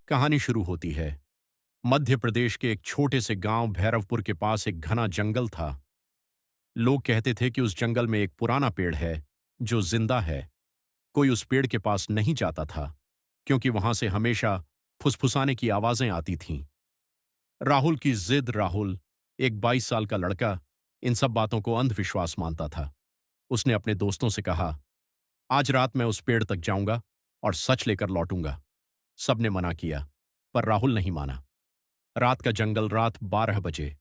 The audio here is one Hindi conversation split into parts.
कहानी शुरू होती है। मध्य प्रदेश के एक छोटे से गांव भैरवपुर के पास एक घना जंगल था। लोग कहते थे कि उस जंगल में एक पुराना पेड़ है जो जिंदा है। कोई उस पेड़ के पास नहीं जाता था क्योंकि वहां से हमेशा फुसफुसाने की आवाजें आती थीं। राहुल की जिद। राहुल, एक 22 साल का लड़का, इन सब बातों को अंधविश्वास मानता था। उसने अपने दोस्तों से कहा, आज रात मैं उस पेड़ तक जाऊंगा और सच लेकर लौटूंगा। सबने मना किया, पर राहुल नहीं माना। रात का जंगल। रात 12 बजे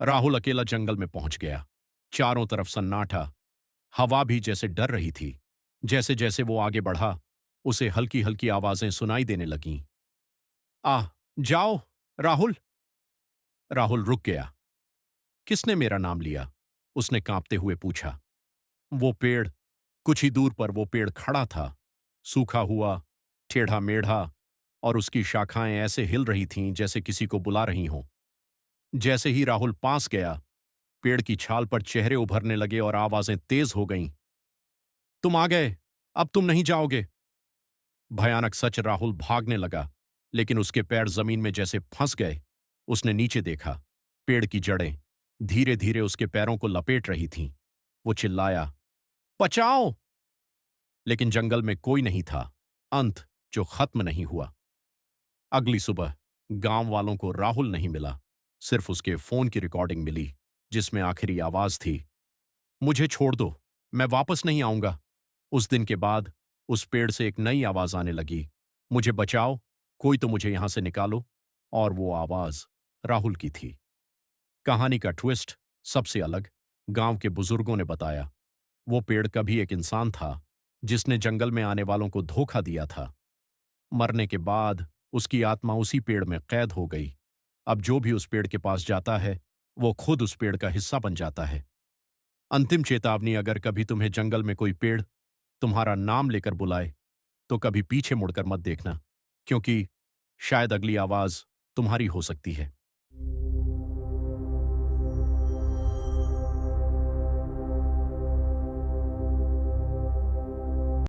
राहुल अकेला जंगल में पहुंच गया। चारों तरफ सन्नाटा। हवा भी जैसे डर रही थी। जैसे जैसे वो आगे बढ़ा, उसे हल्की हल्की आवाजें सुनाई देने लगीं। आह, जाओ राहुल। राहुल रुक गया। किसने मेरा नाम लिया? उसने कांपते हुए पूछा। वो पेड़। कुछ ही दूर पर वो पेड़ खड़ा था, सूखा हुआ, टेढ़ा मेढ़ा, और उसकी शाखाएं ऐसे हिल रही थीं जैसे किसी को बुला रही हों। जैसे ही राहुल पास गया, पेड़ की छाल पर चेहरे उभरने लगे और आवाजें तेज हो गईं। तुम आ गए, अब तुम नहीं जाओगे। भयानक सच। राहुल भागने लगा, लेकिन उसके पैर जमीन में जैसे फंस गए। उसने नीचे देखा। पेड़ की जड़ें धीरे धीरे उसके पैरों को लपेट रही थीं। वो चिल्लाया, बचाओ! लेकिन जंगल में कोई नहीं था। अंत जो खत्म नहीं हुआ। अगली सुबह गांव वालों को राहुल नहीं मिला। सिर्फ उसके फोन की रिकॉर्डिंग मिली, जिसमें आखिरी आवाज थी, मुझे छोड़ दो, मैं वापस नहीं आऊंगा। उस दिन के बाद उस पेड़ से एक नई आवाज आने लगी, मुझे बचाओ, कोई तो मुझे यहां से निकालो। और वो आवाज राहुल की थी। कहानी का ट्विस्ट सबसे अलग। गांव के बुजुर्गों ने बताया, वो पेड़ कभी एक इंसान था जिसने जंगल में आने वालों को धोखा दिया था। मरने के बाद उसकी आत्मा उसी पेड़ में कैद हो गई। अब जो भी उस पेड़ के पास जाता है, वो खुद उस पेड़ का हिस्सा बन जाता है। अंतिम चेतावनी, अगर कभी तुम्हें जंगल में कोई पेड़ तुम्हारा नाम लेकर बुलाए, तो कभी पीछे मुड़कर मत देखना, क्योंकि शायद अगली आवाज तुम्हारी हो सकती है।